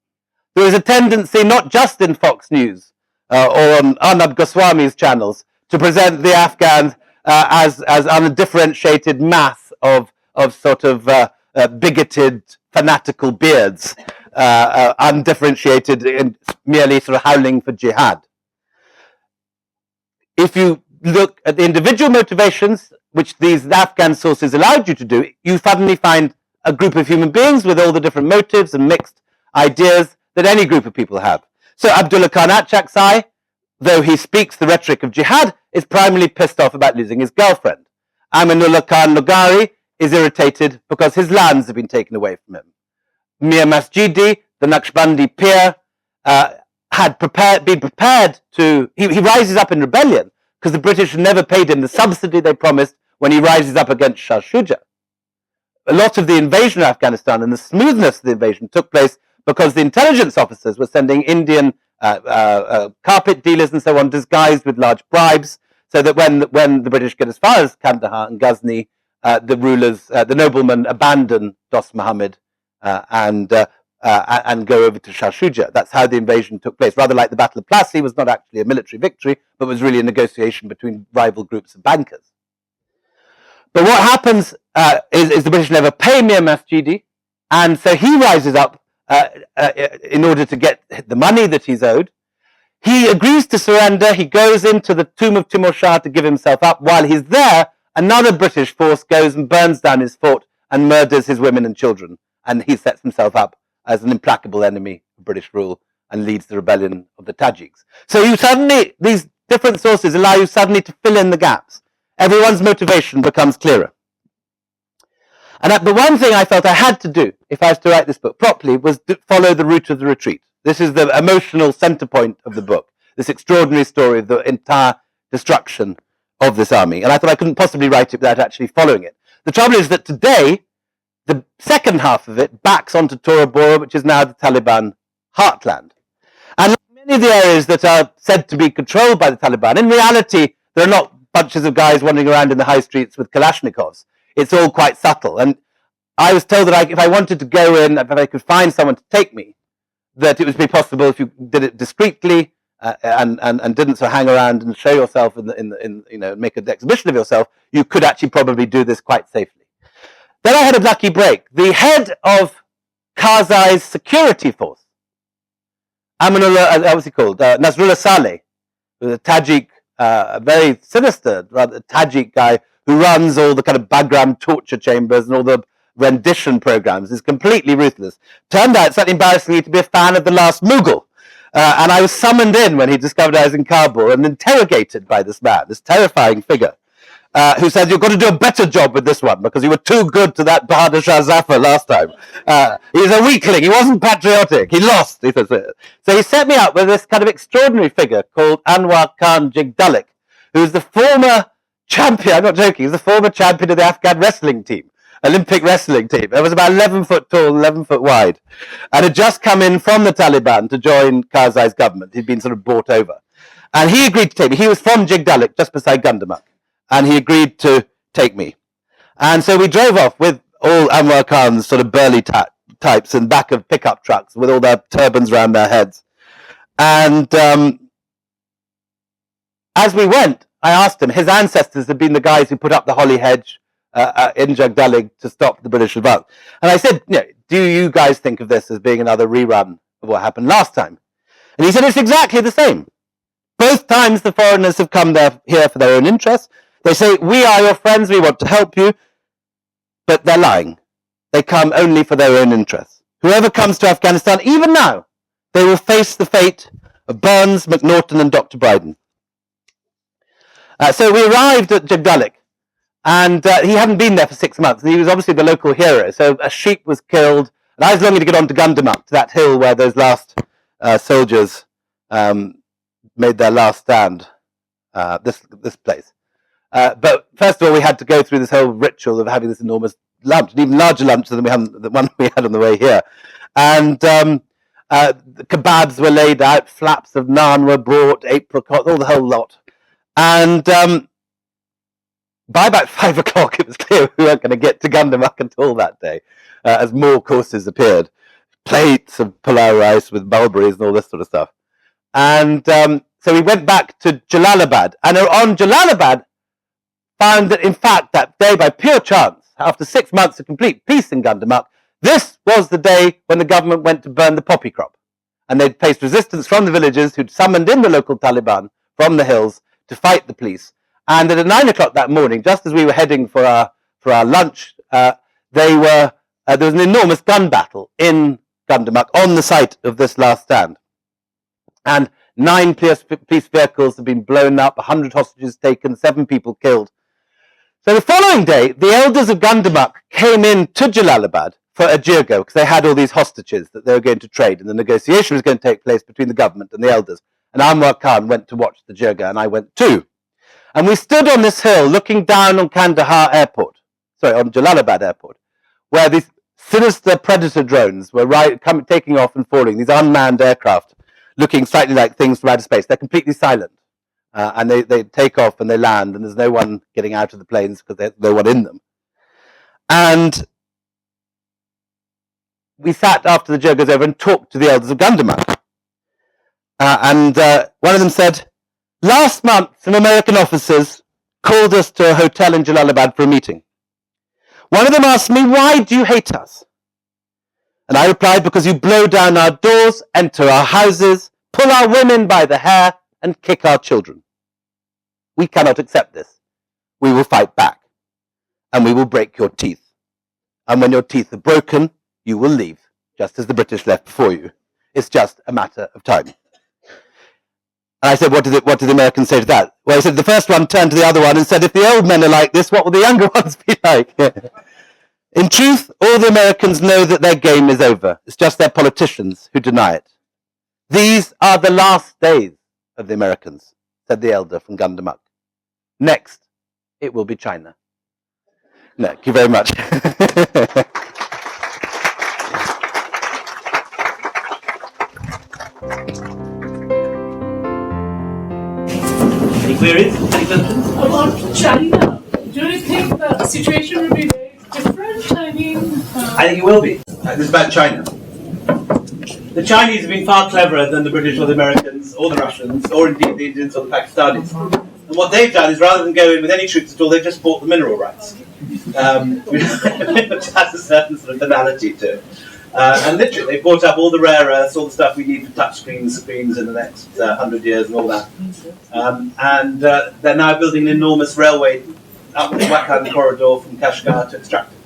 There is a tendency, not just in Fox News or on Arnab Goswami's channels, to present the Afghans as undifferentiated mass of sort of bigoted, fanatical beards, undifferentiated and merely sort of howling for jihad. If you look at the individual motivations, which these Afghan sources allowed you to do, you suddenly find a group of human beings with all the different motives and mixed ideas that any group of people have. So Abdullah Khan Achakzai, though he speaks the rhetoric of jihad, is primarily pissed off about losing his girlfriend. Aminullah Khan Logari is irritated because his lands have been taken away from him. Mir Masjidi, the Naqshbandi peer, been prepared to... He rises up in rebellion because the British had never paid him the subsidy they promised when he rises up against Shah Shuja. A lot of the invasion of Afghanistan and the smoothness of the invasion took place because the intelligence officers were sending Indian carpet dealers and so on disguised with large bribes, so that when the British get as far as Kandahar and Ghazni, the rulers, the noblemen abandon Dost Muhammad and go over to Shah Shuja. That's how the invasion took place. Rather like the Battle of Plassey was not actually a military victory, but was really a negotiation between rival groups of bankers. But what happens is the British never pay Mir Masjidi, and so he rises up in order to get the money that he's owed. He agrees to surrender. He goes into the tomb of Timur Shah to give himself up. While he's there, another British force goes and burns down his fort and murders his women and children. And he sets himself up as an implacable enemy of British rule and leads the rebellion of the Tajiks. So you suddenly, these different sources allow you suddenly to fill in the gaps. Everyone's motivation becomes clearer. And the one thing I felt I had to do, if I was to write this book properly, was to follow the route of the retreat. This is the emotional center point of the book, this extraordinary story of the entire destruction of this army. And I thought I couldn't possibly write it without actually following it. The trouble is that today, the second half of it backs onto Tora Bora, which is now the Taliban heartland. And like many of the areas that are said to be controlled by the Taliban, in reality, there are not bunches of guys wandering around in the high streets with Kalashnikovs. It's all quite subtle. And I was told that if I wanted to go in, if I could find someone to take me, that it would be possible if you did it discreetly and didn't sort of hang around and show yourself make an exhibition of yourself, you could actually probably do this quite safely. Then I had a lucky break. The head of Karzai's security force, what's he called? Nasrullah Saleh, who's a Tajik, a very sinister, rather Tajik guy who runs all the kind of Bagram torture chambers and all the rendition programs, is completely ruthless. Turned out, slightly embarrassingly, to be a fan of The Last Mughal. And I was summoned in when he discovered I was in Kabul and interrogated by this man, this terrifying figure, who said, you've got to do a better job with this one because you were too good to that Bahadur Shah Zafar last time. He's a weakling. He wasn't patriotic. He lost. He says. So he set me up with this kind of extraordinary figure called Anwar Khan Jigdalik, who's the former champion, I'm not joking, he's the former champion of the Afghan wrestling team, Olympic wrestling team. It was about 11 foot tall, 11 foot wide, and had just come in from the Taliban to join Karzai's government. He'd been sort of brought over. And he agreed to take me. He was from Jigdalik, just beside Gundamak. And he agreed to take me. And so we drove off with all Anwar Khan's sort of burly types in back of pickup trucks with all their turbans around their heads. And as we went, I asked him, his ancestors had been the guys who put up the holly hedge in Jagdalik to stop the British revolt. And I said, do you guys think of this as being another rerun of what happened last time? And he said, it's exactly the same. Both times the foreigners have come here for their own interests. They say, we are your friends, we want to help you, but they're lying. They come only for their own interests. Whoever comes to Afghanistan, even now, they will face the fate of Burns, McNaughton, and Dr. Bryden. So we arrived at Jagdalik, and he hadn't been there for 6 months, and he was obviously the local hero. So a sheep was killed, and I was longing to get on to Gundamak, to that hill where those last soldiers made their last stand, this place. But first of all, we had to go through this whole ritual of having this enormous lunch, an even larger lunch than the one we had on the way here. And the kebabs were laid out, flaps of naan were brought, apricots, all the whole lot. And by about 5 o'clock, it was clear we weren't going to get to Gundamak at all that day, as more courses appeared. Plates of pulao rice with mulberries and all this sort of stuff. And so we went back to Jalalabad. And on Jalalabad, found that, in fact, that day, by pure chance, after 6 months of complete peace in Gundamak, this was the day when the government went to burn the poppy crop. And they'd faced resistance from the villagers who'd summoned in the local Taliban from the hills to fight the police. And at 9 o'clock that morning, just as we were heading for our lunch, there was an enormous gun battle in Gundamak on the site of this last stand. And 9 police vehicles have been blown up, 100 hostages taken, 7 people killed. So the following day, the elders of Gundamak came in to Jalalabad for a jirga, because they had all these hostages that they were going to trade, and the negotiation was going to take place between the government and the elders. And Anwar Khan went to watch the jirga, and I went too. And we stood on this hill looking down on Kandahar Airport, on Jalalabad Airport, where these sinister predator drones were taking off and falling, these unmanned aircraft, looking slightly like things from outer space. They're completely silent. And they take off and they land, and there's no one getting out of the planes because there's no one in them. And we sat after the jirga was over and talked to the elders of Gundamak. And one of them said, last month, some American officers called us to a hotel in Jalalabad for a meeting. One of them asked me, why do you hate us? And I replied, because you blow down our doors, enter our houses, pull our women by the hair, and kick our children. We cannot accept this. We will fight back, and we will break your teeth. And when your teeth are broken, you will leave, just as the British left before you. It's just a matter of time. And I said, what did the Americans say to that? Well, he said, the first one turned to the other one and said, if the old men are like this, what will the younger ones be like? In truth, all the Americans know that their game is over. It's just their politicians who deny it. These are the last days of the Americans, said the elder from Gundamak. Next, it will be China. Thank you very much. queries? Any questions? About China, do you think the situation will be very different? I mean, I think it will be. This is about China. The Chinese have been far cleverer than the British or the Americans or the Russians or indeed the Indians or the Pakistanis. And what they've done is rather than go in with any troops at all, they've just bought the mineral rights, which has a certain sort of banality to it. And literally, they bought up all the rare earths, all the stuff we need for touchscreens in the next 100 years and all that. And they're now building an enormous railway up the Wakhan corridor from Kashgar to extract it.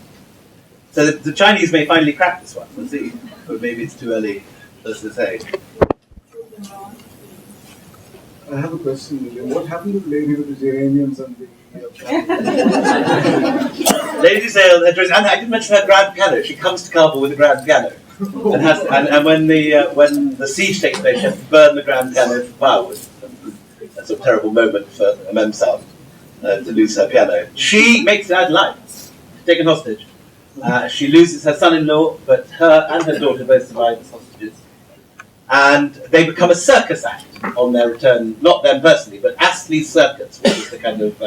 So the Chinese may finally crack this one, we'll see. But maybe it's too early for us to say. I have a question, William. What happened to Lady with the geraniums and the... Lady Sale, and I didn't mention her grand piano. She comes to Kabul with a grand piano. And when the siege takes place, she has to burn the grand piano for firewood. That's a terrible moment for a Memsal to lose her piano. She makes it out alive, taken hostage. She loses her son-in-law, but her and her daughter both survive as hostages. And they become a circus act on their return, not them personally, but Astley's Circus, which is the kind of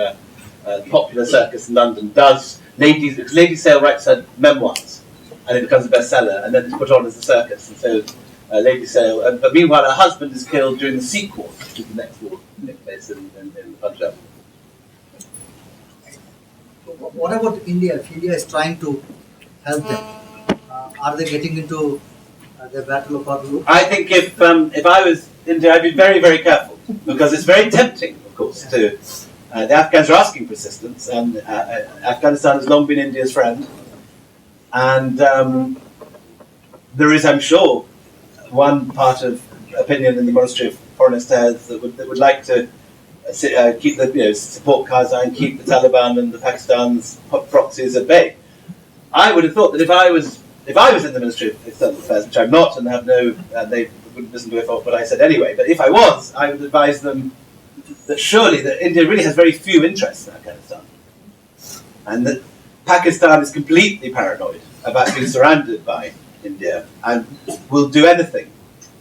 popular circus in London, does because Lady Sale writes her memoirs, and it becomes a bestseller, and then it's put on as a circus. And so Lady Sale, but meanwhile her husband is killed during the Sikh War, which is the next war that takes place in Punjab. What about India? If India is trying to help them, are they getting into the battle of Kabul? I think if I was India, I'd be very, very careful, because it's very tempting, of course, to... the Afghans are asking for assistance, and Afghanistan has long been India's friend. And there is, I'm sure, one part of opinion in the Ministry of Foreign Affairs that would like to keep support Karzai and keep the Taliban and the Pakistan's proxies at bay. I would have thought that if I was in the Ministry of External Affairs, which I'm not, and have no, they wouldn't listen to what I said anyway, but if I was, I would advise them that surely that India really has very few interests in Afghanistan, and that Pakistan is completely paranoid about being surrounded by India and will do anything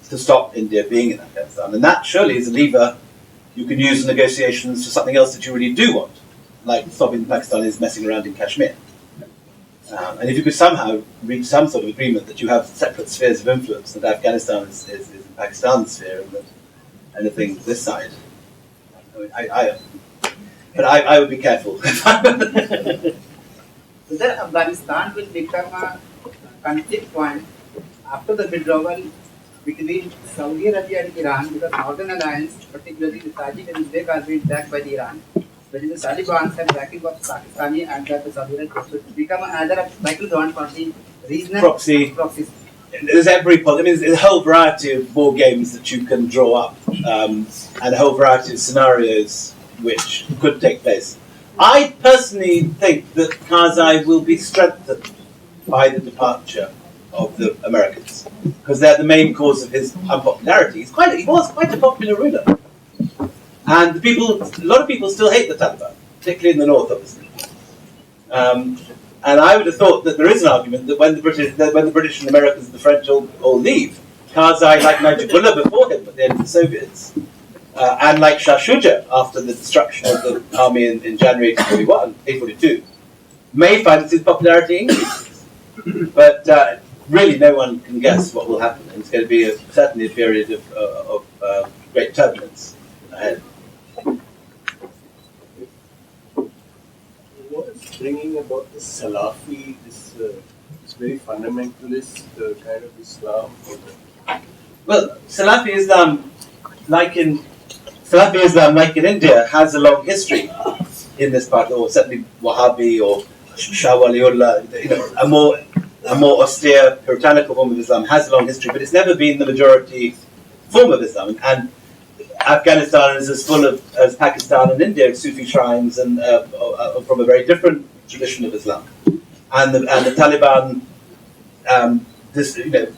to stop India being in Afghanistan. And that surely is a lever you can use in negotiations for something else that you really do want, like stopping the Pakistanis messing around in Kashmir. And if you could somehow reach some sort of agreement that you have separate spheres of influence, that Afghanistan is in Pakistan's sphere and that anything this side, I would be careful. So then Afghanistan will become a conflict point after the withdrawal between Saudi Arabia and Iran, because Northern Alliance, particularly the Tajik and Uzbek, are being backed by Iran. But the Taliban have backing of Pakistani and the Saudi Arabia. So it become another battleground for the regional proxies. There's there's a whole variety of war games that you can draw up, and a whole variety of scenarios which could take place. I personally think that Karzai will be strengthened by the departure of the Americans, because they're the main cause of his unpopularity. He was quite a popular ruler, and a lot of people still hate the Taliban, particularly in the north, obviously. And I would have thought that there is an argument that when the British and the Americans and the French all leave, Karzai, like Najibullah before him at the end of the Soviets, and like Shah Shuja after the destruction of the army in January 1842, may find that his popularity increases. But really no one can guess what will happen. It's going to be certainly a period of great turbulence ahead. What is bringing about this Salafi, this very fundamentalist kind of Islam? Well, Salafi Islam, like in India, has a long history in this part, or certainly Wahhabi or Shah Waliullah, a more austere, puritanical form of Islam has a long history, but it's never been the majority form of Islam. And Afghanistan is as full as Pakistan and India of Sufi shrines and from a very different tradition of Islam. And the Taliban,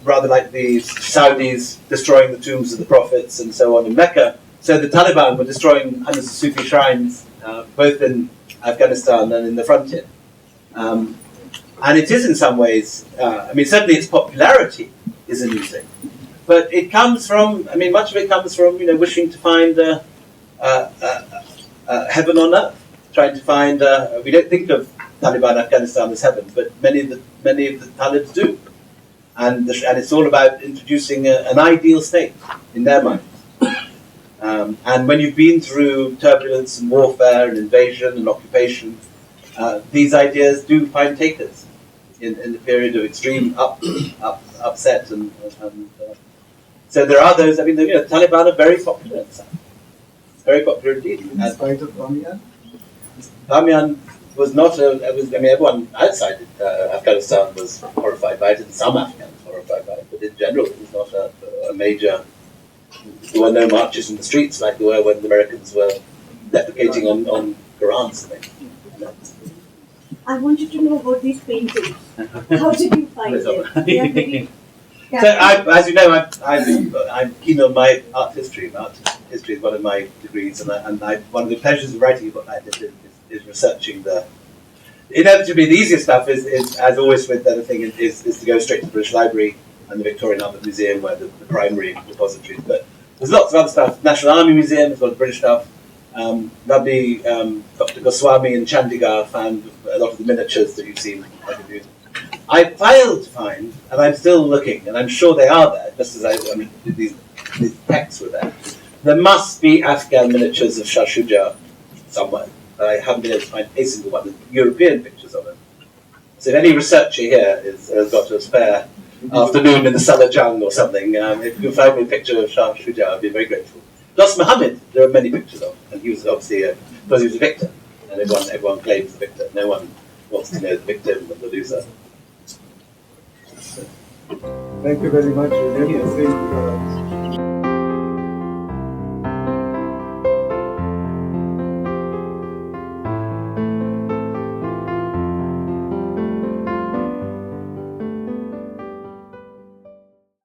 rather like the Saudis destroying the tombs of the prophets and so on in Mecca, so the Taliban were destroying hundreds of Sufi shrines, both in Afghanistan and in the frontier. And it is in some ways, certainly its popularity is a new thing. But it comes from, much of it comes from, wishing to find heaven on earth, trying to find. We don't think of Taliban Afghanistan as heaven, but many of the Talibs do, and it's all about introducing an ideal state in their minds. And when you've been through turbulence and warfare and invasion and occupation, these ideas do find takers in the period of extreme upset and so there are those. I mean, the Taliban are very popular in South. Very popular indeed. In spite of Bamiyan? Bamiyan was not everyone outside Afghanistan was horrified by it, and some Afghans were horrified by it, but in general it was not a major. There were no marches in the streets like there were when the Americans were defecating on Qurans and things. I wanted to know about these paintings. How did you find them? They are very So, as you know, I'm keen on my art history. Art history is one of my degrees, and one of the pleasures of writing a book like this is researching the. Inevitably, the easiest stuff is as always with everything, is to go straight to the British Library and the Victorian Albert Museum, where the primary repositories. But there's lots of other stuff. National Army Museum has got British stuff. Lovely Dr. Goswami in Chandigarh found a lot of the miniatures that you've seen. I failed to find, and I'm still looking, and I'm sure they are there, just as these texts were there. There must be Afghan miniatures of Shah Shuja somewhere, but I haven't been able to find a single one. There's European pictures of it. So if any researcher here has got a spare afternoon in the Salajang or something, if you can find me a picture of Shah Shuja, I'd be very grateful. Dost Muhammad, there are many pictures of, and he was obviously because he was a victor, and everyone claims the victor. No one wants to know the victim and the loser. Thank you very much. Really,